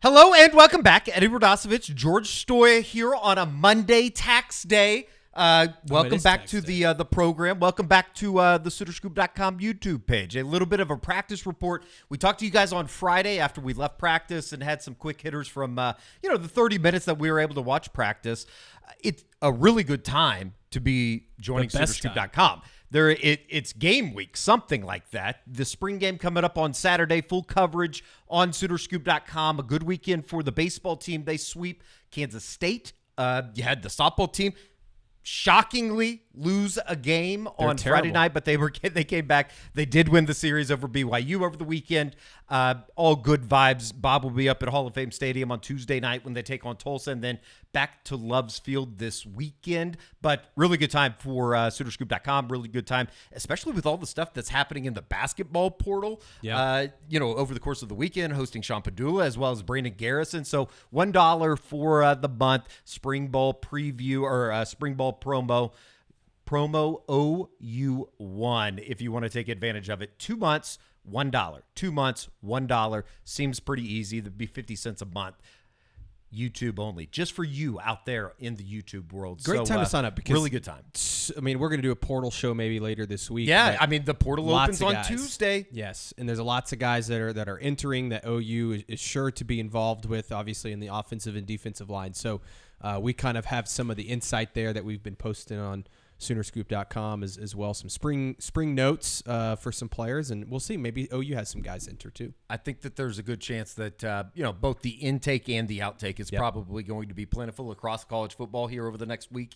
Hello and welcome back. Eddie Rodasovich, George Stoya here on a Monday tax day. Welcome back to the program. Welcome back to the SoonerScoop.com YouTube page. A little bit of a practice report. We talked to you guys on Friday after we left practice and had some quick hitters from the 30 minutes that we were able to watch practice. It's a really good time to be joining SoonerScoop.com. It's game week, something like that. The spring game coming up on Saturday, full coverage on SoonerScoop.com. A good weekend for the baseball team. They sweep Kansas State. You had the softball team shockingly lose a game on Friday night, but they came back. They did win the series over BYU over the weekend. All good vibes. Bob will be up at Hall of Fame Stadium on Tuesday night when they take on Tulsa, and then back to Love's Field this weekend. But really good time for SoonerScoop.com. Really good time, especially with all the stuff that's happening in the basketball portal. Yeah. Over the course of the weekend, hosting Sean Padula as well as Brandon Garrison. So $1 for the month. Spring Ball preview or Spring Ball promo OU1 if you want to take advantage of it. 2 months, $1. 2 months, $1. Seems pretty easy. That'd be 50 cents a month. YouTube only, just for you out there in the YouTube world. Great time to sign up because really good time. I mean, we're going to do a portal show maybe later this week. Yeah, I mean the portal opens on Tuesday. Yes, and there's lots of guys that are entering that OU is sure to be involved with, obviously in the offensive and defensive line. So we kind of have some of the insight there that we've been posting on SoonerScoop.com as well. Some spring notes for some players, and we'll see. Maybe OU has some guys enter too. I think that there's a good chance that both the intake and the outtake is probably going to be plentiful across college football here over the next week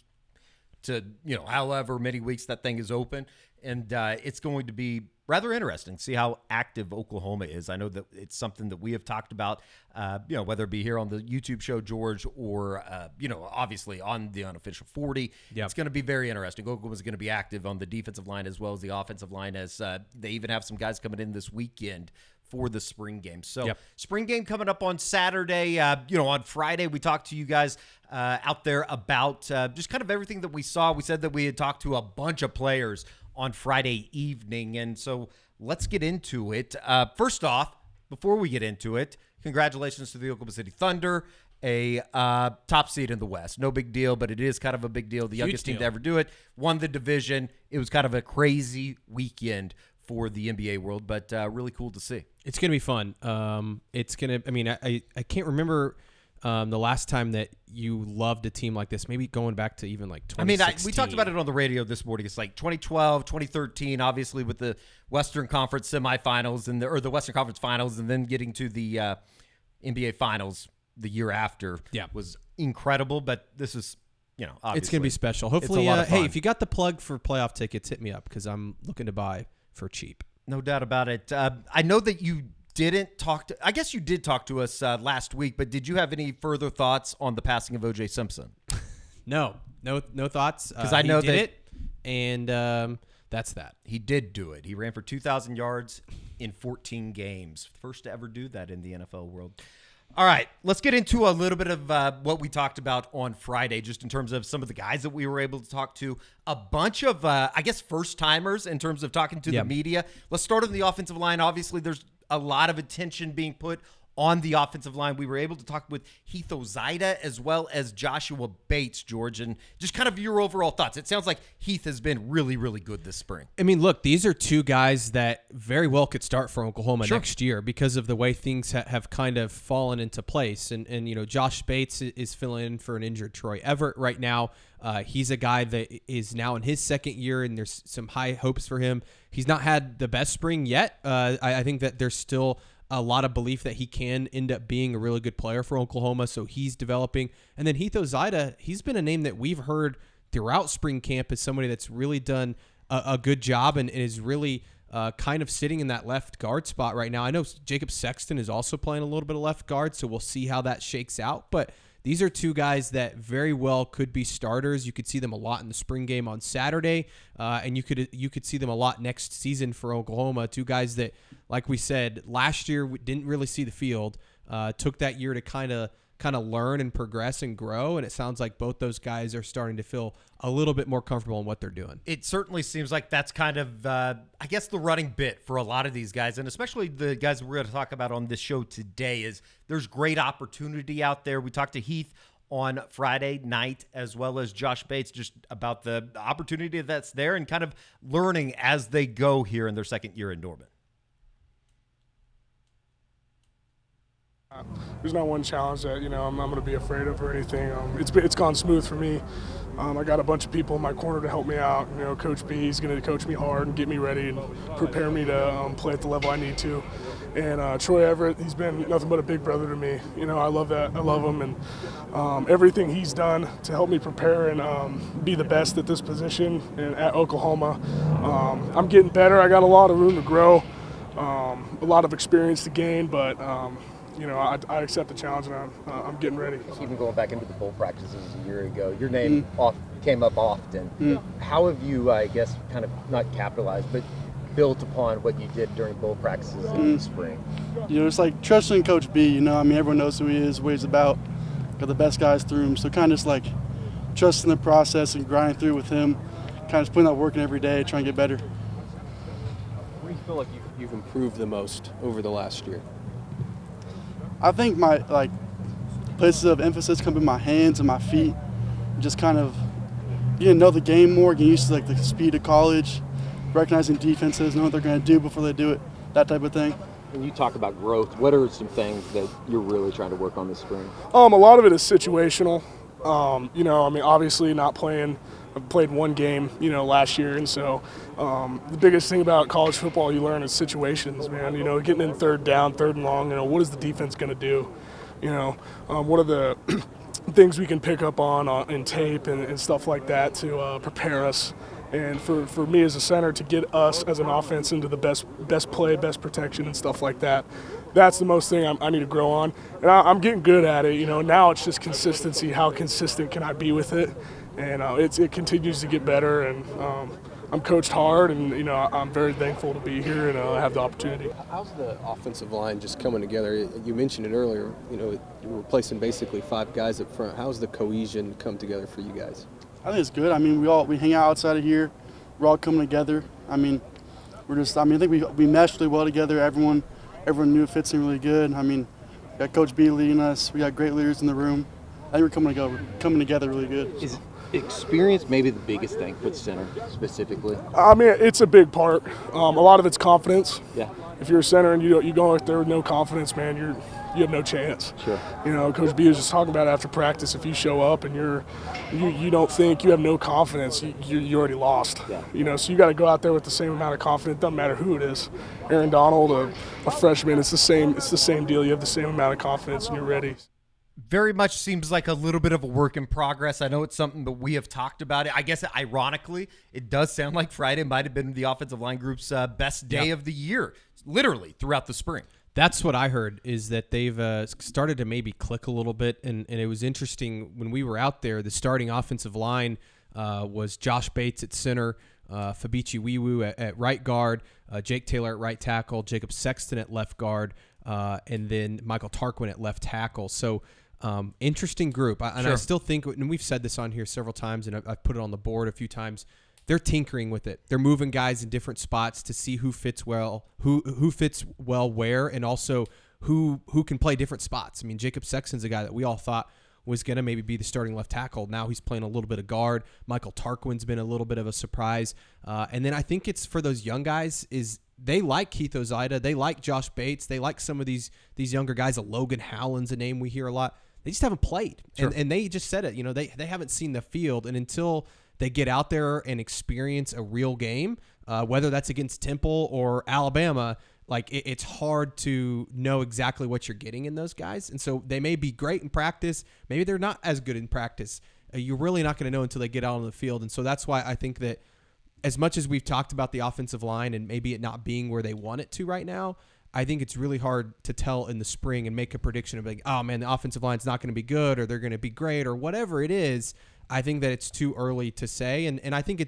to however many weeks that thing is open, and it's going to be rather interesting to see how active Oklahoma is. I know that it's something that we have talked about, whether it be here on the YouTube show, George, or, obviously on the Unofficial 40. Yep. It's going to be very interesting. Oklahoma's going to be active on the defensive line as well as the offensive line, as they even have some guys coming in this weekend for the spring game. So spring game coming up on Saturday. On Friday, we talked to you guys out there about just kind of everything that we saw. We said that we had talked to a bunch of players on Friday evening, and so let's get into it. First off, before we get into it, congratulations to the Oklahoma City Thunder, a top seed in the West. No big deal, but it is kind of a big deal. The youngest team to ever do it. Won the division. It was kind of a crazy weekend for the NBA world, but really cool to see. It's going to be fun. I can't remember the last time that you loved a team like this, maybe going back to even like 2016. We talked about it on the radio this morning. It's like 2012, 2013, obviously with the Western Conference semifinals or the Western Conference finals, and then getting to the NBA finals the year after was incredible. But this is, obviously it's going to be special. Hopefully, hey, if you got the plug for playoff tickets, hit me up because I'm looking to buy for cheap. No doubt about it. I know that you didn't talk to – I guess you did talk to us last week, but did you have any further thoughts on the passing of O.J. Simpson? No thoughts. Because I know he did it, and that's that. He did do it. He ran for 2,000 yards in 14 games. First to ever do that in the NFL world. All right, let's get into a little bit of what we talked about on Friday, just in terms of some of the guys that we were able to talk to. A bunch of, first-timers in terms of talking to the media. Let's start on the offensive line. Obviously, there's a lot of attention being put on the offensive line. We were able to talk with Heath Ozaeta as well as Joshua Bates, George, and just kind of your overall thoughts. It sounds like Heath has been really, really good this spring. I mean, look, these are two guys that very well could start for Oklahoma next year because of the way things have kind of fallen into place. And Josh Bates is filling in for an injured Troy Everett right now. He's a guy that is now in his second year, and there's some high hopes for him. He's not had the best spring yet. I think that there's still a lot of belief that he can end up being a really good player for Oklahoma, so he's developing. And then Heath Ozaeta, he's been a name that we've heard throughout spring camp as somebody that's really done a good job and is really kind of sitting in that left guard spot right now. I know Jacob Sexton is also playing a little bit of left guard, so we'll see how that shakes out. But these are two guys that very well could be starters. You could see them a lot in the spring game on Saturday, and you could see them a lot next season for Oklahoma. Two guys that, like we said, last year we didn't really see the field. Took that year to kind of kind of learn and progress and grow. And it sounds like both those guys are starting to feel a little bit more comfortable in what they're doing. It certainly seems like that's kind of, I guess, the running bit for a lot of these guys, and especially the guys we're going to talk about on this show today. Is there's great opportunity out there. We talked to Heath on Friday night, as well as Josh Bates, just about the opportunity that's there and kind of learning as they go here in their second year in Norman. There's not one challenge that I'm going to be afraid of or anything. It's gone smooth for me. I got a bunch of people in my corner to help me out. Coach B is going to coach me hard and get me ready and prepare me to play at the level I need to. And Troy Everett, he's been nothing but a big brother to me. I love that. I love him, and everything he's done to help me prepare and be the best at this position and at Oklahoma. I'm getting better. I got a lot of room to grow, a lot of experience to gain, but I accept the challenge, and I'm getting ready. Even going back into the bowl practices a year ago, your name came up often. How have you, I guess, kind of not capitalized, but built upon what you did during bowl practices in the spring? It's like trusting Coach B. Everyone knows who he is, what he's about. Got the best guys through him. So kind of just like trusting the process and grinding through with him, kind of just putting that work in every day, trying to get better. Where do you feel like you've improved the most over the last year? I think my places of emphasis come in my hands and my feet. Just kind of know the game more, getting used to the speed of college, recognizing defenses, knowing what they're going to do before they do it, that type of thing. When you talk about growth, what are some things that you're really trying to work on this spring? A lot of it is situational. Obviously not playing. I played one game, last year, and so the biggest thing about college football you learn is situations, man. Getting in third down, third and long. What is the defense going to do? What are the things we can pick up on in tape and stuff like that to prepare us. And for me as a center to get us as an offense into the best play, best protection and stuff like that, that's the most thing I need to grow on. And I'm getting good at it. Now it's just consistency. How consistent can I be with it? And it continues to get better. And I'm coached hard, and I'm very thankful to be here and have the opportunity. How's the offensive line just coming together? You mentioned it earlier. You're replacing basically 5 guys up front. How's the cohesion come together for you guys? I think it's good. We hang out outside of here. We're all coming together. I think we meshed really well together. Everyone knew it fits in really good. We got Coach B leading us. We got great leaders in the room. I think we're coming together really good. Is experience maybe the biggest thing with center specifically? It's a big part. A lot of it's confidence. Yeah. If you're a center and you go out there with no confidence, man, you have no chance. Sure. Coach B was just talking about after practice, if you show up and you don't think, you have no confidence, you already lost. Yeah. So you got to go out there with the same amount of confidence. Doesn't matter who it is. Aaron Donald, a freshman, it's the same deal. You have the same amount of confidence and you're ready. Very much seems like a little bit of a work in progress. I know it's something that we have talked about. I guess ironically, it does sound like Friday might have been the offensive line group's best day of the year, literally throughout the spring. That's what I heard, is that they've started to maybe click a little bit. And it was interesting when we were out there, the starting offensive line was Josh Bates at center, Fabichi Wiwu at right guard, Jake Taylor at right tackle, Jacob Sexton at left guard, and then Michael Tarquin at left tackle. So interesting group. And I still think, and we've said this on here several times, and I've put it on the board a few times, they're tinkering with it. They're moving guys in different spots to see who fits well, who fits well where, and also who can play different spots. Jacob Sexton's a guy that we all thought was going to maybe be the starting left tackle. Now he's playing a little bit of guard. Michael Tarquin's been a little bit of a surprise. And then I think it's for those young guys is they like Heath Ozaeta. They like Josh Bates. They like some of these younger guys. Logan Howland's a name we hear a lot. They just haven't played. Sure. And they just said it. They haven't seen the field. And until they get out there and experience a real game, whether that's against Temple or Alabama, it's hard to know exactly what you're getting in those guys. And so they may be great in practice. Maybe they're not as good in practice. You're really not going to know until they get out on the field. And so that's why I think that as much as we've talked about the offensive line and maybe it not being where they want it to right now, I think it's really hard to tell in the spring and make a prediction of oh man, the offensive line's not going to be good or they're going to be great or whatever it is. I think that it's too early to say. And I think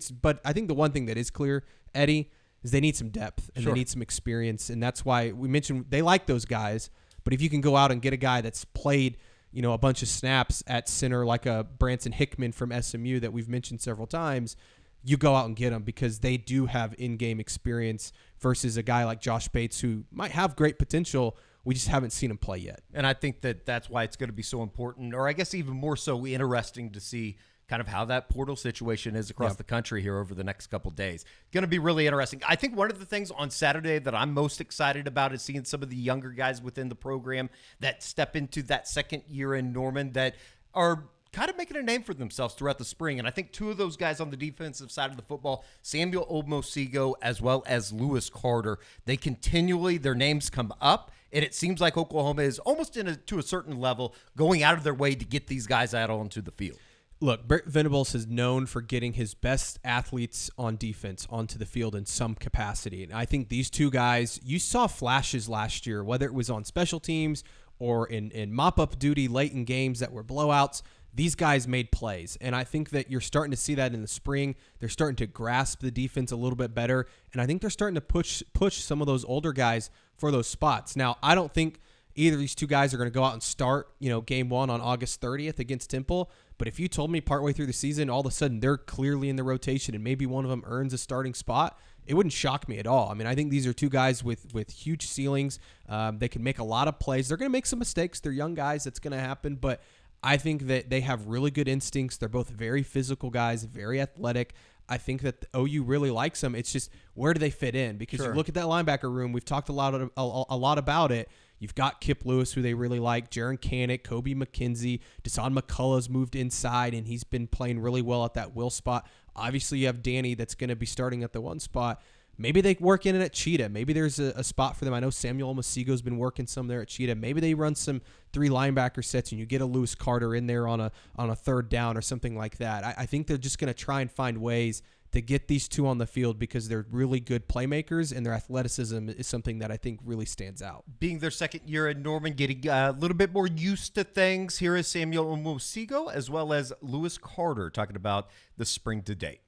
I think the one thing that is clear, Eddie, is they need some depth and they need some experience. And that's why we mentioned they like those guys. But if you can go out and get a guy that's played, a bunch of snaps at center like a Branson Hickman from SMU that we've mentioned several times, you go out and get them because they do have in-game experience versus a guy like Josh Bates who might have great potential. We just haven't seen him play yet. And I think that's why it's going to be so important, or I guess even more so interesting to see kind of how that portal situation is across the country here over the next couple of days. Going to be really interesting. I think one of the things on Saturday that I'm most excited about is seeing some of the younger guys within the program that step into that second year in Norman that are kind of making a name for themselves throughout the spring. And I think two of those guys on the defensive side of the football, Samuel Omosigho as well as Lewis Carter, they continually, their names come up. And it seems like Oklahoma is almost to a certain level going out of their way to get these guys out onto the field. Look, Brent Venables is known for getting his best athletes on defense onto the field in some capacity. And I think these two guys, you saw flashes last year, whether it was on special teams or in mop-up duty late in games that were blowouts. These guys made plays, and I think that you're starting to see that in the spring. They're starting to grasp the defense a little bit better, and I think they're starting to push some of those older guys for those spots. Now, I don't think either of these two guys are going to go out and start, game one on August 30th against Temple, but if you told me partway through the season, all of a sudden they're clearly in the rotation and maybe one of them earns a starting spot, it wouldn't shock me at all. I mean, I think these are two guys with huge ceilings. They can make a lot of plays. They're going to make some mistakes. They're young guys. That's going to happen, but I think that they have really good instincts. They're both very physical guys, very athletic. I think that the OU really likes them. It's just, where do they fit in? Because you look at that linebacker room, we've talked a lot about it. You've got Kip Lewis, who they really like, Jaron Canick, Kobe McKenzie, Desan McCullough's moved inside, and he's been playing really well at that will spot. Obviously, you have Danny that's going to be starting at the one spot. Maybe they work in it at Cheetah. Maybe there's a spot for them. I know Samuel Omosigho's been working some there at Cheetah. Maybe they run some 3 linebacker sets and you get a Lewis Carter in there on a third down or something like that. I think they're just going to try and find ways to get these two on the field because they're really good playmakers and their athleticism is something that I think really stands out. Being their second year at Norman, getting a little bit more used to things. Here is Samuel Omosigho as well as Lewis Carter talking about the spring to date.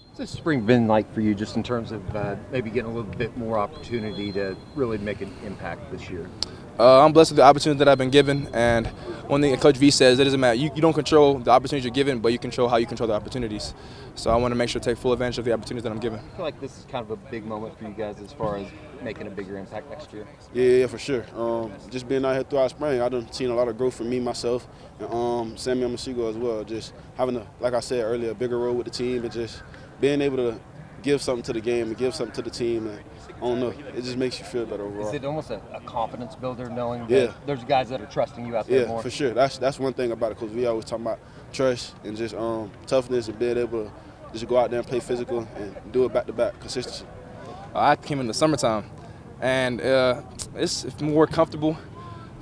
What's this spring been like for you just in terms of maybe getting a little bit more opportunity to really make an impact this year? I'm blessed with the opportunity that I've been given, and one thing Coach V says, it doesn't matter. You don't control the opportunities you're given, but you control how you control the opportunities. So I want to make sure to take full advantage of the opportunities that I'm given. I feel like this is kind of a big moment for you guys as far as making a bigger impact next year. Yeah, for sure. Just being out here throughout spring, I've seen a lot of growth from me, myself, and Samuel Omosigho as well. Just having, like I said earlier, a bigger role with the team and just being able to give something to the game and give something to the team. And I don't know, it just makes you feel better overall. Is it almost a confidence builder knowing that there's guys that are trusting you out there more? Yeah, for sure. That's one thing about it, because we always talk about trust and just toughness and being able to just go out there and play physical and do it back-to-back, consistency. I came in the summertime, and it's more comfortable.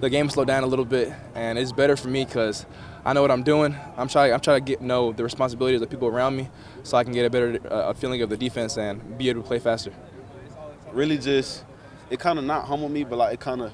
The game slowed down a little bit, and it's better for me because I know what I'm doing. I'm trying to know the responsibilities of the people around me so I can get a better feeling of the defense and be able to play faster. Really just, it kind of not humbled me, but like it kind of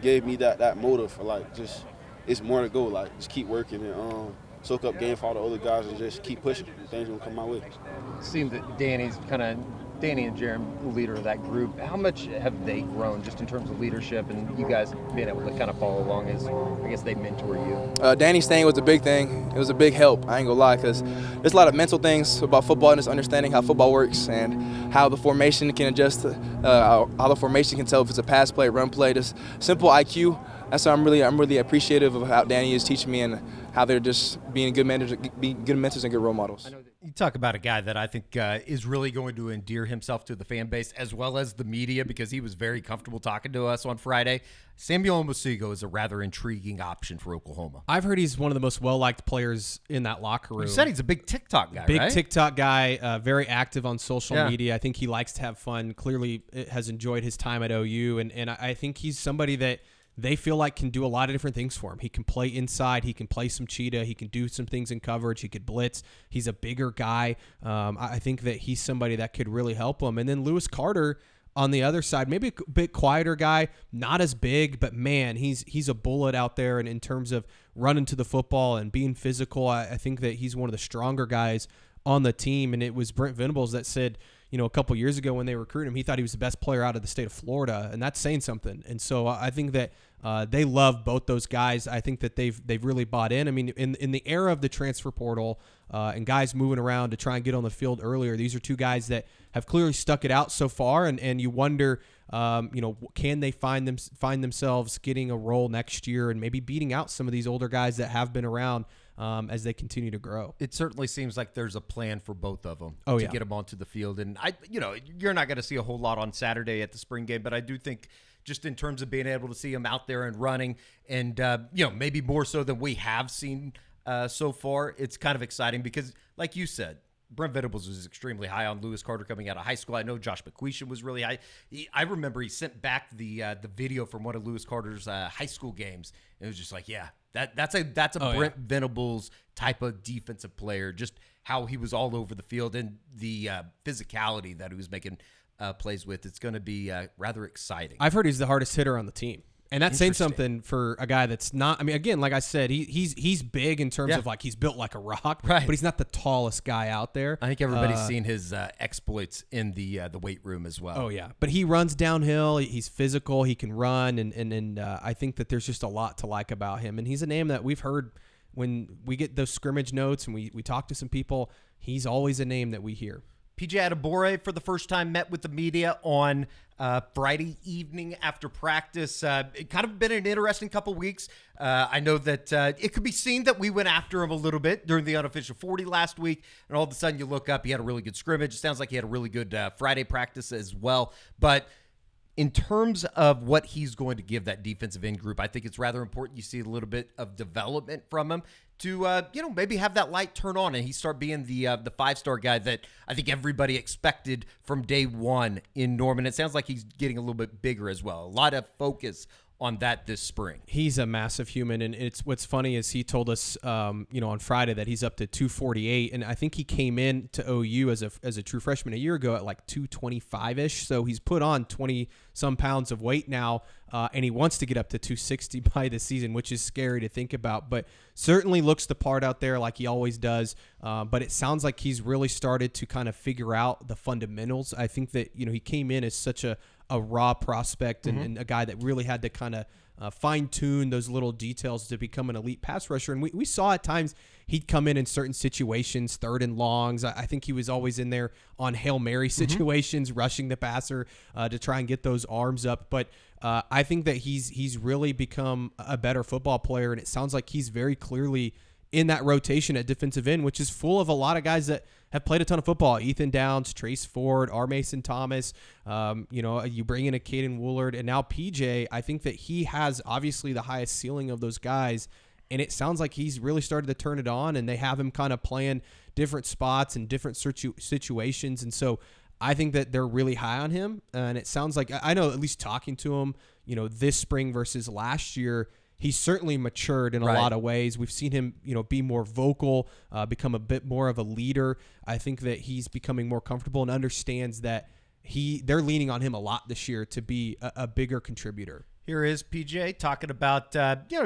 gave me that motive for like just, it's more to go, like just keep working and soak up game for all the other guys and just keep pushing. Things will come my way. It seems that Danny and Jaron, the leader of that group, how much have they grown just in terms of leadership and you guys being able to kind of follow along as, I guess, they mentor you? Danny staying was a big thing. It was a big help, I ain't gonna lie, because there's a lot of mental things about football and just understanding how football works and how the formation can adjust, how the formation can tell if it's a pass play, run play, just simple IQ. That's why I'm really appreciative of how Danny is teaching me and how they're just being good mentors and good role models. You talk about a guy that I think is really going to endear himself to the fan base as well as the media because he was very comfortable talking to us on Friday. Samuel Omosigho is a rather intriguing option for Oklahoma. I've heard he's one of the most well-liked players in that locker room. You said he's a big TikTok guy, Big right? TikTok guy, very active on social media. I think he likes to have fun. Clearly has enjoyed his time at OU, and I think he's somebody that they feel like can do a lot of different things for him. He can play inside. He can play some cheetah. He can do some things in coverage. He could blitz. He's a bigger guy. I think that he's somebody that could really help him. And then Lewis Carter on the other side, maybe a bit quieter guy, not as big, but man, he's a bullet out there. And in terms of running to the football and being physical, I think that he's one of the stronger guys on the team. And it was Brent Venables that said, a couple years ago when they recruited him, he thought he was the best player out of the state of Florida, and that's saying something. And so I think that They love both those guys. I think that they've really bought in. I mean, in the era of the transfer portal and guys moving around to try and get on the field earlier, these are two guys that have clearly stuck it out so far, and you wonder, can they find themselves getting a role next year and maybe beating out some of these older guys that have been around as they continue to grow. It certainly seems like there's a plan for both of them to get them onto the field. And you're not going to see a whole lot on Saturday at the spring game, but I do think just in terms of being able to see them out there and running and, maybe more so than we have seen so far, it's kind of exciting because like you said, Brent Venables was extremely high on Lewis Carter coming out of high school. I know Josh McQuishan was really high. I remember he sent back the video from one of Lewis Carter's high school games. And it was just like, yeah, that's a Brent Venables type of defensive player. Just how he was all over the field and the physicality that he was making plays with. It's going to be rather exciting. I've heard he's the hardest hitter on the team. And that's saying something for a guy that's not. I mean, again, like I said, he's big in terms of like he's built like a rock, right? But he's not the tallest guy out there. I think everybody's seen his exploits in the weight room as well. Oh yeah, but he runs downhill. He's physical. He can run, and I think that there's just a lot to like about him. And he's a name that we've heard when we get those scrimmage notes and we talk to some people. He's always a name that we hear. PJ Adebawore for the first time met with the media on Friday evening after practice. It kind of been an interesting couple weeks. I know that it could be seen that we went after him a little bit during the unofficial 40 last week, and all of a sudden you look up, he had a really good scrimmage. It sounds like he had a really good Friday practice as well. But in terms of what he's going to give that defensive end group, I think it's rather important you see a little bit of development from him to, maybe have that light turn on and he start being the five-star guy that I think everybody expected from day one in Norman. It sounds like he's getting a little bit bigger as well. A lot of focus on that this spring. He's a massive human, and it's what's funny is he told us, on Friday that he's up to 248, and I think he came in to OU as a true freshman a year ago at like 225-ish, so he's put on 20-some pounds of weight now, and he wants to get up to 260 by the season, which is scary to think about, but certainly looks the part out there like he always does, but it sounds like he's really started to kind of figure out the fundamentals. I think that, he came in as such a raw prospect and a guy that really had to kind of fine-tune those little details to become an elite pass rusher. And we saw at times he'd come in certain situations, third and longs. I think he was always in there on Hail Mary situations, rushing the passer to try and get those arms up. But I think that he's really become a better football player, and it sounds like he's very clearly in that rotation at defensive end, which is full of a lot of guys that have played a ton of football. Ethan Downs, Trace Ford, R. Mason Thomas, you bring in a Caden Woolard, and now PJ. I think that he has obviously the highest ceiling of those guys, and it sounds like he's really started to turn it on, and they have him kind of playing different spots and different situations, and so I think that they're really high on him, and it sounds like, I know at least talking to him, this spring versus last year, he's certainly matured in a lot of ways. We've seen him, be more vocal, become a bit more of a leader. I think that he's becoming more comfortable and understands that they're leaning on him a lot this year to be a bigger contributor. Here is PJ talking about,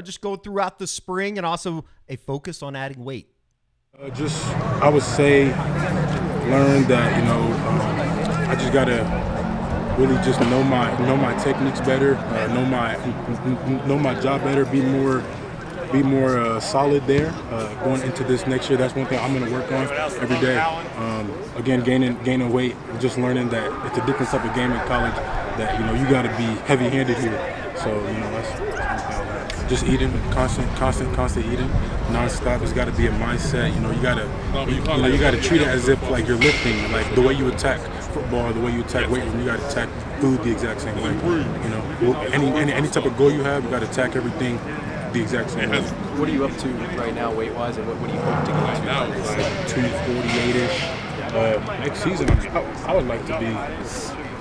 just going throughout the spring and also a focus on adding weight. I would say, learn that, I just got to really just know my techniques better, know my job better, be more solid there. Going into this next year, that's one thing I'm going to work on every day. Again, gaining weight, just learning that it's a different type of game in college. That you got to be heavy-handed here. So that's just eating, constant eating, nonstop. It's got to be a mindset. You got to treat it as if like you're lifting, like the way you attack football, the way you attack weight room, you got to attack food the exact same way. Any type of goal you have, you got to attack everything the exact same way. What are you up to right now, weight-wise, and what do you hope to get to? Like 248-ish. Next season, I would like to be.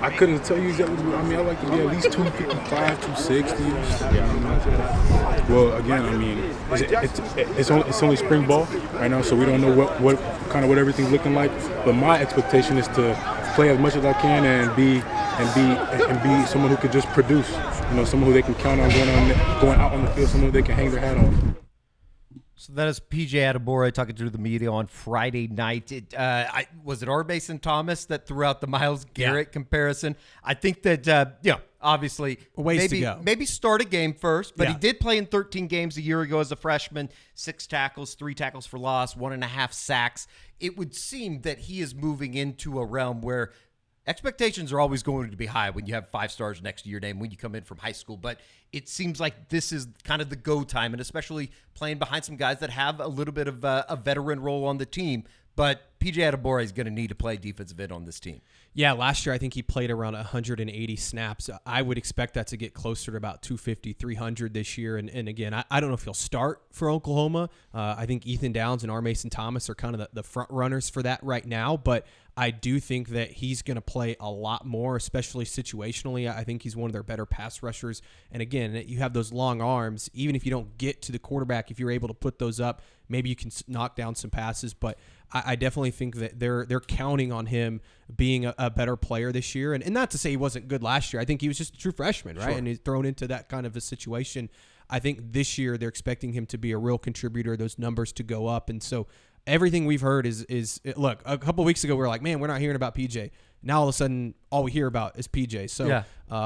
I couldn't tell you exactly. I'd like to be at least 255, 260. Well, again, it's only spring ball right now, so we don't know what everything's looking like. But my expectation is to play as much as I can and be someone who could just produce. Someone who they can count on going out on the field, someone who they can hang their hat on. So that is PJ Adebawore talking to the media on Friday night. Was it R. Mason Thomas that threw out the Myles Garrett comparison? I think that, obviously maybe start a game first, but he did play in 13 games a year ago as a freshman, 6 tackles, 3 tackles for loss, 1.5 sacks. It would seem that he is moving into a realm where expectations are always going to be high when you have 5 stars next to your name when you come in from high school, but it seems like this is kind of the go time, and especially playing behind some guys that have a little bit of a veteran role on the team. But PJ Adebawore is going to need to play defensive end on this team. Yeah, last year I think he played around 180 snaps. I would expect that to get closer to about 250, 300 this year. And again, I don't know if he'll start for Oklahoma. I think Ethan Downs and R. Mason Thomas are kind of the front runners for that right now. But I do think that he's going to play a lot more, especially situationally. I think he's one of their better pass rushers. And again, you have those long arms. Even if you don't get to the quarterback, if you're able to put those up, maybe you can knock down some passes. But I definitely think that they're counting on him being a better player this year. And not to say he wasn't good last year. I think he was just a true freshman, right? Sure. And he's thrown into that kind of a situation. I think this year they're expecting him to be a real contributor, those numbers to go up. And so everything we've heard is look, a couple of weeks ago we were like, man, we're not hearing about PJ. Now all of a sudden all we hear about is PJ. So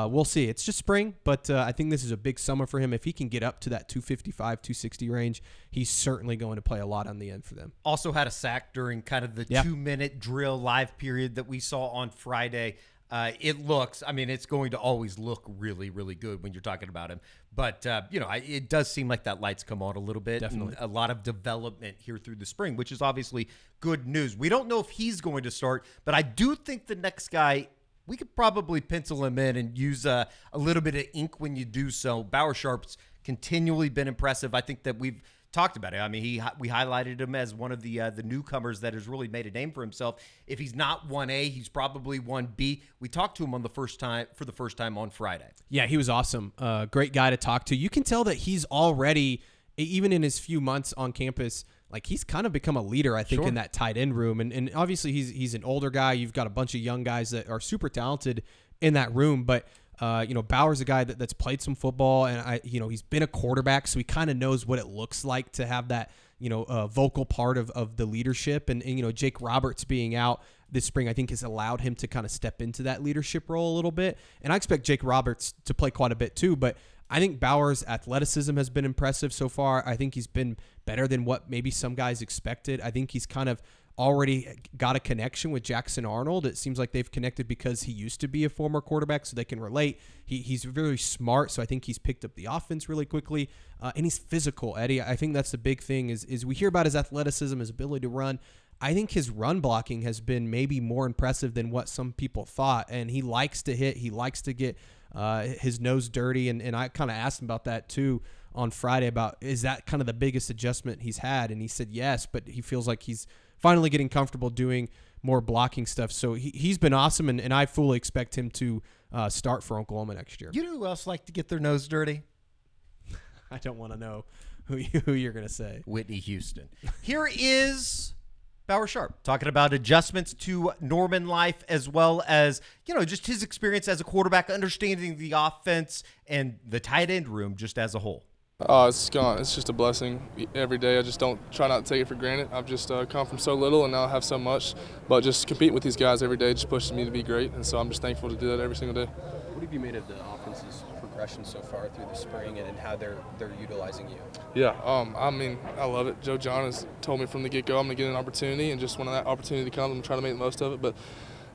we'll see. It's just spring, but I think this is a big summer for him. If he can get up to that 255, 260 range, he's certainly going to play a lot on the end for them. Also had a sack during kind of the 2-minute drill live period that we saw on Friday. It's going to always look really, really good when you're talking about him. But, it does seem like that light's come on a little bit. Definitely. A lot of development here through the spring, which is obviously good news. We don't know if he's going to start, but I do think the next guy, we could probably pencil him in and use a little bit of ink when you do so. Bauer Sharp's continually been impressive. I think that we've talked about it. I mean, we highlighted him as one of the newcomers that has really made a name for himself. If he's not 1A, he's probably 1B. We talked to him for the first time on Friday. Yeah, he was awesome. Great guy to talk to. You can tell that he's already, even in his few months on campus, like he's kind of become a leader, I think, in that tight end room. And obviously he's an older guy. You've got a bunch of young guys that are super talented in that room, but Bauer's a guy that's played some football, and he's been a quarterback, so he kind of knows what it looks like to have that, vocal part of the leadership. And Jake Roberts being out this spring, I think, has allowed him to kind of step into that leadership role a little bit. And I expect Jake Roberts to play quite a bit too, but I think Bauer's athleticism has been impressive so far. I think he's been better than what maybe some guys expected. I think he's kind of already got a connection with Jackson Arnold. It seems like they've connected because he used to be a former quarterback, so they can relate. He's very smart, so I think he's picked up the offense really quickly. And he's physical, Eddie. I think that's the big thing is we hear about his athleticism, his ability to run. I think his run blocking has been maybe more impressive than what some people thought, and he likes to hit. He likes to get his nose dirty, and I kind of asked him about that too on Friday about is that kind of the biggest adjustment he's had, and he said yes, but he feels like he's finally getting comfortable doing more blocking stuff. So he's been awesome, and I fully expect him to start for Oklahoma next year. You know who else like to get their nose dirty? I don't want to know who you're going to say. Whitney Houston. Here is Bauer Sharp talking about adjustments to Norman life, as well as, just his experience as a quarterback, understanding the offense and the tight end room just as a whole. It's just a blessing every day. I just don't try not to take it for granted. I've just come from so little and now I have so much. But just competing with these guys every day just pushes me to be great. And so I'm just thankful to do that every single day. What have you made of the offense's progression so far through the spring and how they're utilizing you? Yeah, I love it. Joe John has told me from the get-go I'm going to get an opportunity, and just when that opportunity comes, I'm going to try to make the most of it. But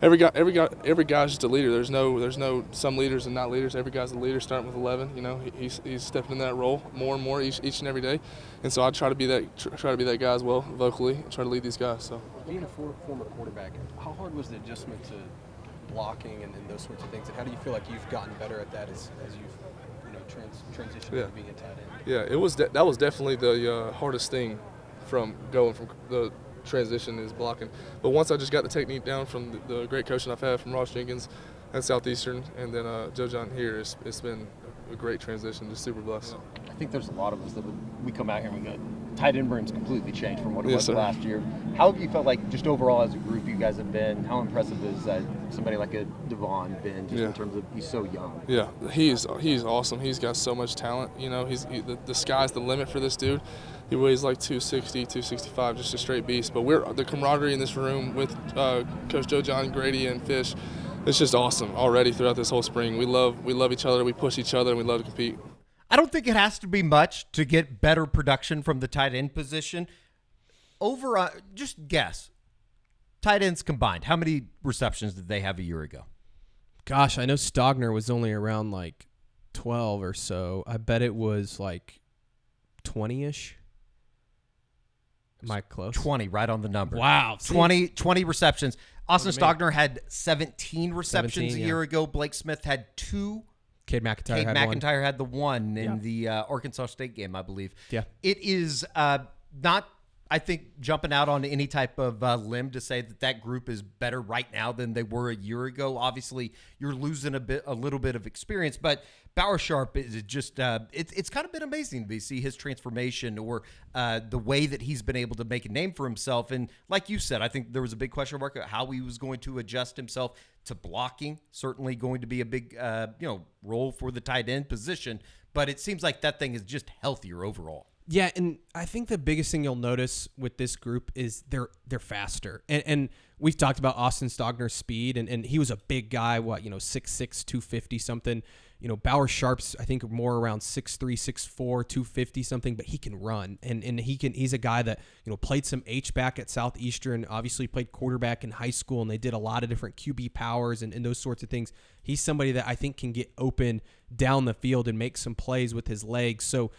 every guy's just a leader. There's no some leaders and not leaders. Every guy's a leader, starting with 11. He's stepping in that role more and more each and every day. And so I try to be that guy as well, vocally, and try to lead these guys. So being a former quarterback, how hard was the adjustment to blocking and those sorts of things? And how do you feel like you've gotten better at that as you've transitioned to being a tight end? Yeah, it was that was definitely the hardest thing from going from the transition is blocking. But once I just got the technique down from the great coaching I've had from Ross Jenkins at Southeastern, and then Joe John here, it's been a great transition. Just super blessed. I think there's a lot of us that we come out here and we go, tight end room's completely changed from what it was last year. How have you felt like just overall as a group you guys have been? How impressive is somebody like a Devon been just in terms of he's so young? Yeah, he's awesome. He's got so much talent. You know, the sky's the limit for this dude. He weighs like 260, 265, just a straight beast. But the camaraderie in this room with Coach Joe, John, Grady, and Fish, it's just awesome already throughout this whole spring. We love each other. We push each other, and we love to compete. I don't think it has to be much to get better production from the tight end position. Just guess. Tight ends combined, how many receptions did they have a year ago? Gosh, I know Stogner was only around like 12 or so. I bet it was like 20-ish. Am I close? 20, right on the number. Wow. 20 receptions. Austin Stogner had 17 receptions a year ago. Blake Smith had 2. Cade McIntyre had the 1 in the Arkansas State game, I believe. Yeah. It is not, I think, jumping out on any type of limb to say that group is better right now than they were a year ago. Obviously, you're losing a little bit of experience, but Bauer Sharp is just it's kind of been amazing to see his transformation or the way that he's been able to make a name for himself. And like you said, I think there was a big question mark about how he was going to adjust himself to blocking. Certainly going to be a big role for the tight end position, but it seems like that thing is just healthier overall. Yeah, and I think the biggest thing you'll notice with this group is they're faster. And we've talked about Austin Stogner's speed, and he was a big guy, 6'6", 250 something. Bauer Sharp's, I think, more around 6'3", 6'4", 250 something, but he can run. And he's a guy that, played some H-back at Southeastern, obviously played quarterback in high school, and they did a lot of different QB powers and those sorts of things. He's somebody that I think can get open down the field and make some plays with his legs. So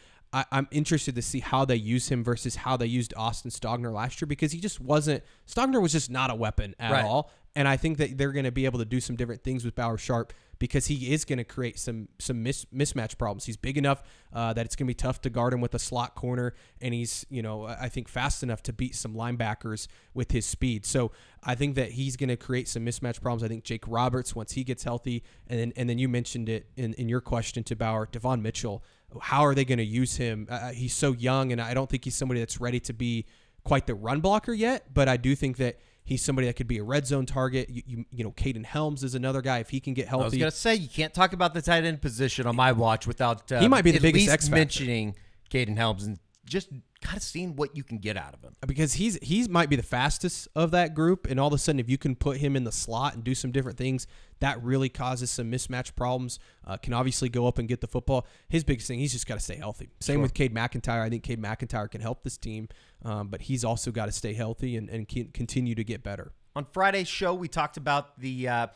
I'm interested to see how they use him versus how they used Austin Stogner last year, because Stogner was just not a weapon at all. And I think that they're going to be able to do some different things with Bauer Sharp because he is going to create some mismatch problems. He's big enough that it's going to be tough to guard him with a slot corner, and he's, I think fast enough to beat some linebackers with his speed. So I think that he's going to create some mismatch problems. I think Jake Roberts, once he gets healthy, and then you mentioned it in your question to Bauer, Devon Mitchell, how are they going to use him? He's so young, and I don't think he's somebody that's ready to be quite the run blocker yet, but I do think that he's somebody that could be a red zone target. Caden Helms is another guy if he can get healthy. I was going to say, you can't talk about the tight end position on my watch without he might be the biggest X X factor. Mentioning Caden Helms and just kind of seeing what you can get out of him. Because he might be the fastest of that group, and all of a sudden if you can put him in the slot and do some different things, that really causes some mismatch problems. Can obviously go up and get the football. His biggest thing, he's just got to stay healthy. Same with Cade McIntyre. I think Cade McIntyre can help this team, but he's also got to stay healthy and continue to get better. On Friday's show, we talked about the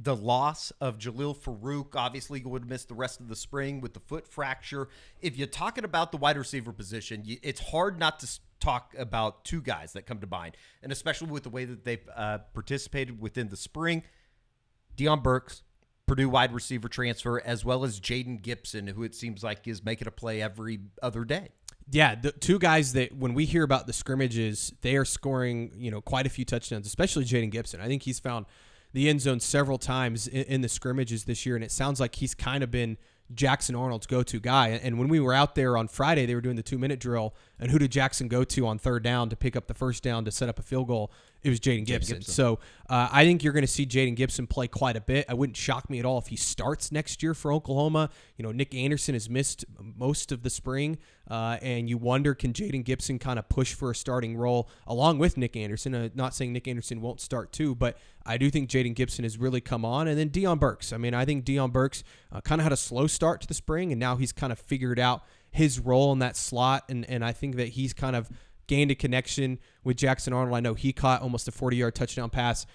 loss of Jalil Farouk. Obviously, he would miss the rest of the spring with the foot fracture. If you're talking about the wide receiver position, it's hard not to talk about two guys that come to mind, and especially with the way that they've participated within the spring. Deion Burks, Purdue wide receiver transfer, as well as Jayden Gibson, who it seems like is making a play every other day. Yeah, the two guys that when we hear about the scrimmages, they are scoring, quite a few touchdowns, especially Jayden Gibson. I think he's found the end zone several times in the scrimmages this year, and it sounds like he's kind of been Jackson Arnold's go-to guy. And when we were out there on Friday, they were doing the 2-minute drill, and who did Jackson go to on third down to pick up the first down to set up a field goal? It was Jayden Gibson. So I think you're going to see Jayden Gibson play quite a bit. It wouldn't shock me at all if he starts next year for Oklahoma. Nick Anderson has missed most of the spring, and you wonder, can Jayden Gibson kind of push for a starting role along with Nick Anderson? Not saying Nick Anderson won't start too, but I do think Jayden Gibson has really come on. And then Deion Burks. I think Deion Burks kind of had a slow start to the spring, and now he's kind of figured out his role in that slot, and I think that he's kind of gained a connection with Jackson Arnold. I know he caught almost a 40-yard touchdown pass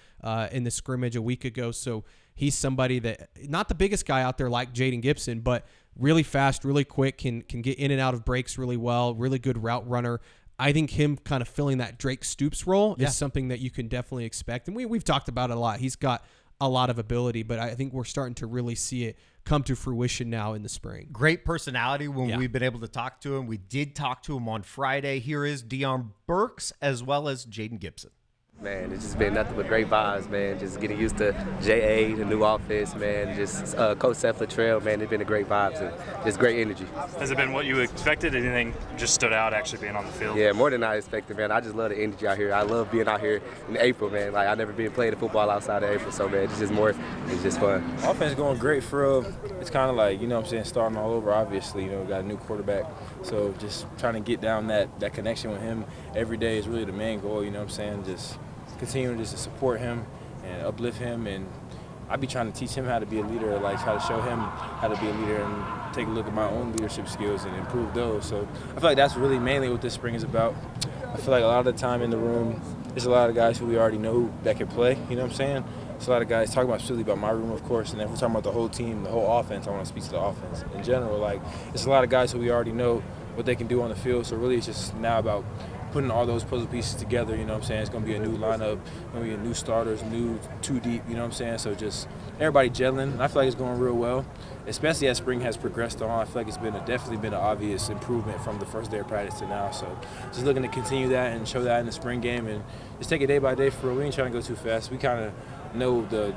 in the scrimmage a week ago, so he's somebody that, not the biggest guy out there like Jayden Gibson, but really fast, really quick, can get in and out of breaks really well, really good route runner. I think him kind of filling that Drake Stoops role is something that you can definitely expect, and we've talked about it a lot. He's got a lot of ability, but I think we're starting to really see it come to fruition now in the spring. Great personality when we've been able to talk to him. We did talk to him on Friday. Here is Deion Burks as well as Jayden Gibson. Man, it's just been nothing but great vibes, man. Just getting used to J.A., the new offense, man. Just Coach Seth Luttrell, man. It's been a great vibes and just great energy. Has it been what you expected? Anything just stood out actually being on the field? Yeah, more than I expected, man. I just love the energy out here. I love being out here in April, man. Like, I've never been playing football outside of April, so, man, it's just fun. Offense going great for real. It's kind of like, you know what I'm saying, starting all over, obviously. You know, we got a new quarterback. So just trying to get down that connection with him every day is really the main goal, you know what I'm saying? Just continue just to support him and uplift him, and I be trying to teach him how to be a leader, like how to show him how to be a leader and take a look at my own leadership skills and improve those. So I feel like that's really mainly what this spring is about. I feel like a lot of the time in the room, there's a lot of guys who we already know that can play, you know what I'm saying? There's a lot of guys talking specifically about my room, of course, and if we're talking about the whole team, the whole offense, I want to speak to the offense in general. Like, it's a lot of guys who we already know what they can do on the field, so really it's just now about putting all those puzzle pieces together, you know what I'm saying? It's going to be a new lineup, going to be a new starters, new two deep, you know what I'm saying? So just everybody gelling, and I feel like it's going real well, especially as spring has progressed on. I feel like it's definitely been an obvious improvement from the first day of practice to now. So just looking to continue that and show that in the spring game and just take it day by day for real. We ain't trying to go too fast. We kind of know the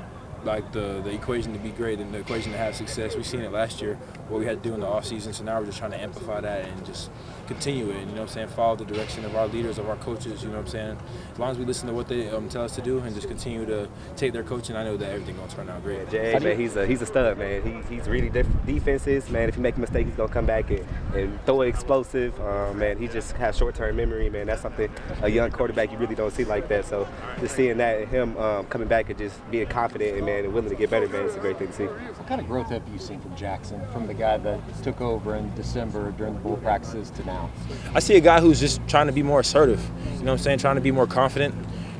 equation to be great and the equation to have success. We've seen it last year, what we had to do in the offseason, so now we're just trying to amplify that and just continue it, you know what I'm saying, follow the direction of our leaders, of our coaches, you know what I'm saying. As long as we listen to what they tell us to do and just continue to take their coaching, I know that everything's going to turn out great. Yeah, Jay, man, he's a stud, man. He's really defenses, man. If you make a mistake, he's going to come back and throw it explosive. Man, he just has short-term memory, man. That's something a young quarterback you really don't see like that. So just seeing that and him coming back and just being confident and, man, and willing to get better, man, it's a great thing to see. What kind of growth have you seen from Jackson, from the guy that took over in December during the bowl practices to now? I see a guy who's just trying to be more assertive, you know what I'm saying, trying to be more confident,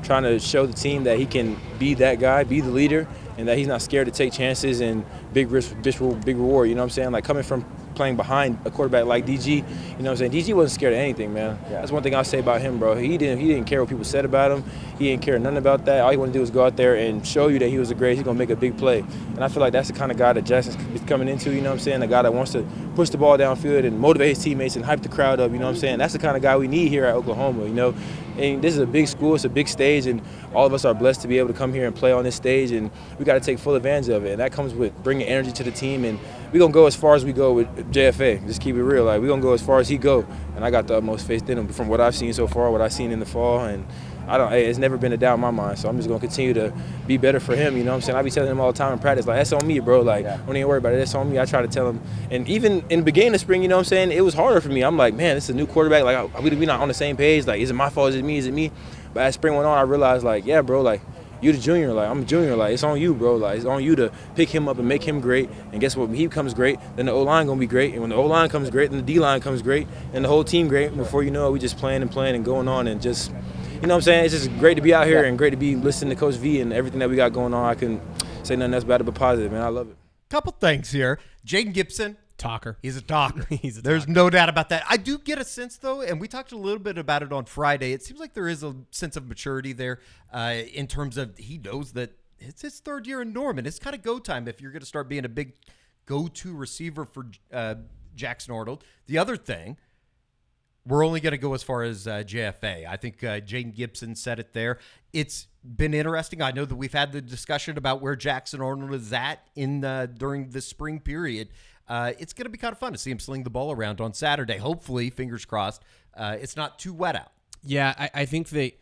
trying to show the team that he can be that guy, be the leader, and that he's not scared to take chances and big risk, big reward, you know what I'm saying? Like coming from playing behind a quarterback like DG, you know what I'm saying? DG wasn't scared of anything, man. Yeah. That's one thing I'll say about him, bro. He didn't care what people said about him. He didn't care nothing about that. All he wanted to do was go out there and show you that he was a great, he's going to make a big play. And I feel like that's the kind of guy that Jackson's coming into, you know what I'm saying? A guy that wants to push the ball downfield and motivate his teammates and hype the crowd up, you know what I'm saying? That's the kind of guy we need here at Oklahoma, you know? And this is a big school, it's a big stage, and all of us are blessed to be able to come here and play on this stage, and we got to take full advantage of it. And that comes with bringing energy to the team, and we're going to go as far as we go with JFA. Just keep it real. Like, we're going to go as far as he go, and I got the utmost faith in him from what I've seen so far, what I've seen in the fall, and it's never been a doubt in my mind, so I'm just going to continue to be better for him, you know what I'm saying? I be telling him all the time in practice, like, that's on me, bro. Like, don't even worry about it. That's on me. I try to tell him. And even in the beginning of spring, you know what I'm saying, it was harder for me. I'm like, man, this is a new quarterback. Like, we not on the same page. Like, is it my fault? Is it me? Is it me? But as spring went on, I realized, like, yeah, bro, like, you the junior. Like, I'm a junior. Like, it's on you, bro. Like, it's on you to pick him up and make him great. And guess what? When he becomes great, then the O-line going to be great. And when the O-line comes great, then the D-line comes great. And the whole team great. And before you know it, we just playing and going on and just – you know what I'm saying? It's just great to be out here and great to be listening to Coach V and everything that we got going on. I couldn't say nothing else bad but positive, man. I love it. Couple things here. Jayden Gibson. Talker. He's a talker. There's no doubt about that. I do get a sense, though, and we talked a little bit about it on Friday. It seems like there is a sense of maturity there in terms of he knows that it's his third year in Norman. It's kind of go time if you're going to start being a big go-to receiver for Jackson Arnold. The other thing, we're only going to go as far as JFA. I think Jayden Gibson said it there. It's been interesting. I know that we've had the discussion about where Jackson Arnold is at during the spring period. It's going to be kind of fun to see him sling the ball around on Saturday. Hopefully, fingers crossed, it's not too wet out. Yeah, I think that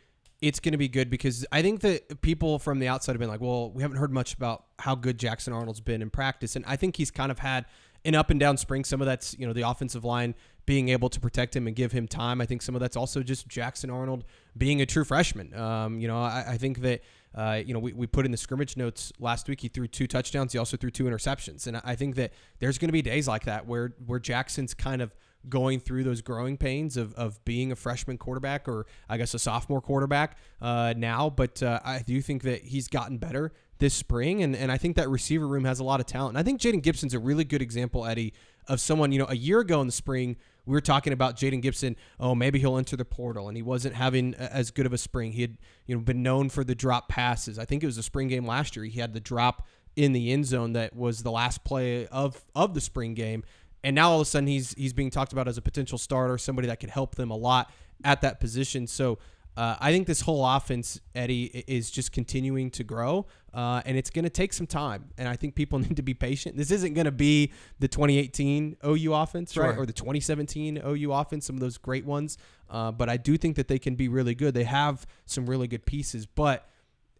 it's going to be good because I think that people from the outside have been like, well, we haven't heard much about how good Jackson Arnold's been in practice. And I think he's kind of had an up and down spring. Some of that's, the offensive line being able to protect him and give him time. I think some of that's also just Jackson Arnold being a true freshman. I think that, we put in the scrimmage notes last week, he threw 2 touchdowns. He also threw 2 interceptions. And I think that there's going to be days like that where Jackson's kind of going through those growing pains of being a freshman quarterback or I guess a sophomore quarterback now. But I do think that he's gotten better this spring. And I think that receiver room has a lot of talent. And I think Jayden Gibson's a really good example, Eddie, of someone, a year ago in the spring, we were talking about Jayden Gibson. Oh, maybe he'll enter the portal, and he wasn't having as good of a spring. He had, been known for the drop passes. I think it was the spring game last year. He had the drop in the end zone that was the last play of the spring game, and now all of a sudden he's being talked about as a potential starter, somebody that could help them a lot at that position. So I think this whole offense, Eddie, is just continuing to grow, and it's going to take some time. And I think people need to be patient. This isn't going to be the 2018 OU offense, right? Or the 2017 OU offense, some of those great ones. But I do think that they can be really good. They have some really good pieces. But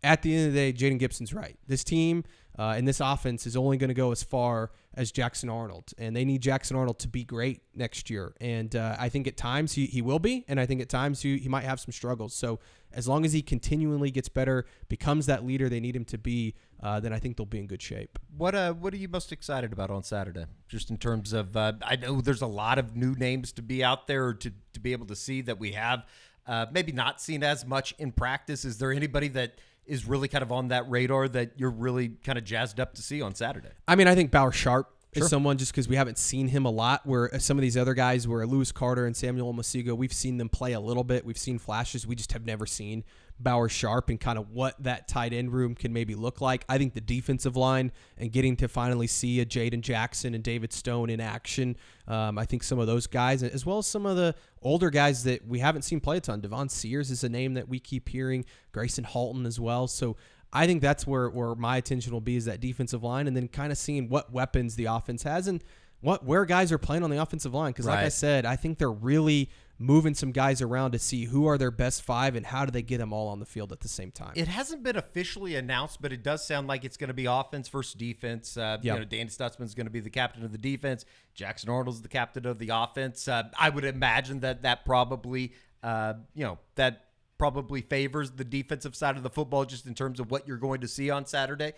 at the end of the day, Jayden Gibson's right. This team and this offense is only going to go as far as Jackson Arnold, and they need Jackson Arnold to be great next year. And I think at times he will be, and I think at times he might have some struggles. So as long as he continually gets better, becomes that leader they need him to be, then I think they'll be in good shape. What are you most excited about on Saturday? Just in terms of, I know there's a lot of new names to be out there to be able to see that we have maybe not seen as much in practice. Is there anybody that is really kind of on that radar that you're really kind of jazzed up to see on Saturday? I mean, I think Bauer Sharp is someone, just because we haven't seen him a lot, where some of these other guys, where Lewis Carter and Samuel Omosigho, we've seen them play a little bit. We've seen flashes. We just have never seen Bauer Sharp and kind of what that tight end room can maybe look like. I think the defensive line and getting to finally see a Jayden Jackson and David Stone in action, I think some of those guys, as well as some of the older guys that we haven't seen play a ton. Devon Sears is a name that we keep hearing. Grayson Halton as well. So I think that's where my attention will be, is that defensive line, and then kind of seeing what weapons the offense has and where guys are playing on the offensive line. Because like I said, I think they're really moving some guys around to see who are their best five and how do they get them all on the field at the same time. It hasn't been officially announced, but it does sound like it's going to be offense versus defense. You know, Danny Stutzman's going to be the captain of the defense. Jackson Arnold's the captain of the offense. I would imagine that probably, that probably favors the defensive side of the football, just in terms of what you're going to see on Saturday.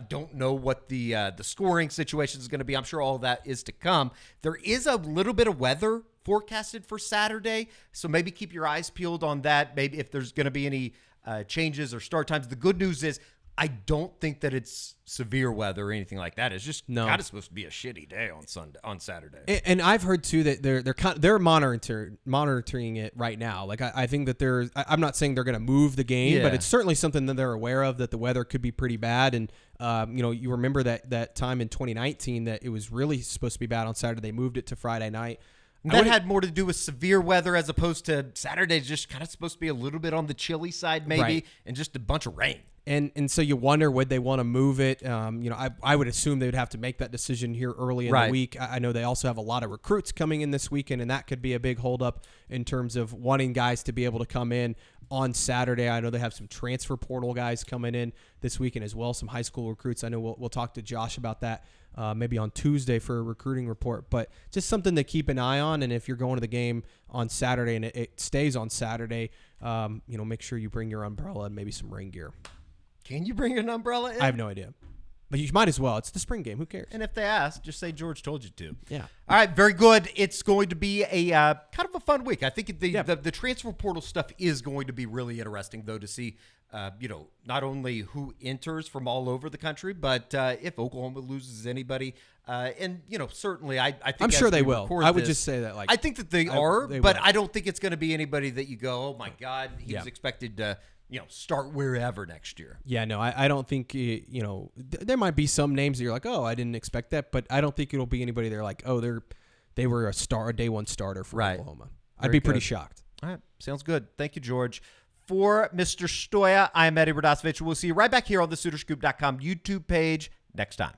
Don't know what the scoring situation is going to be. I'm sure all of that is to come. There is a little bit of weather forecasted for Saturday, so maybe keep your eyes peeled on that. Maybe if there's going to be any changes or start times. The good news is I don't think that it's severe weather or anything like that. It's just kind of supposed to be a shitty day on Saturday. And I've heard too that they're monitoring it right now. Like I think that I'm not saying they're going to move the game, but it's certainly something that they're aware of, that the weather could be pretty bad. And you remember that time in 2019 that it was really supposed to be bad on Saturday. They moved it to Friday night. That had more to do with severe weather, as opposed to Saturday's just kind of supposed to be a little bit on the chilly side, maybe, and just a bunch of rain. And so you wonder, would they want to move it? I would assume they would have to make that decision here early in the week. I know they also have a lot of recruits coming in this weekend, and that could be a big holdup in terms of wanting guys to be able to come in on Saturday. I know they have some transfer portal guys coming in this weekend as well, some high school recruits. I know we'll talk to Josh about that maybe on Tuesday for a recruiting report, but just something to keep an eye on. And if you're going to the game on Saturday and it stays on Saturday, make sure you bring your umbrella and maybe some rain gear. Can you bring an umbrella in? I have no idea. But you might as well. It's the spring game. Who cares? And if they ask, just say George told you to. Yeah. All right, very good. It's going to be a kind of a fun week. I think the transfer portal stuff is going to be really interesting, though, to see, not only who enters from all over the country, but if Oklahoma loses anybody. And, certainly I think I'm sure they will. I would just say that. I think that they are, but I don't think it's going to be anybody that you go, oh, my God, he's expected to start wherever next year. Yeah, no, I don't think, there might be some names that you're like, oh, I didn't expect that, but I don't think it'll be anybody they're like, oh, they were a day one starter for Oklahoma. I'd be pretty shocked. All right, sounds good. Thank you, George. For Mr. Stoya, I'm Eddie Radosevich. We'll see you right back here on the SoonerScoop.com YouTube page next time.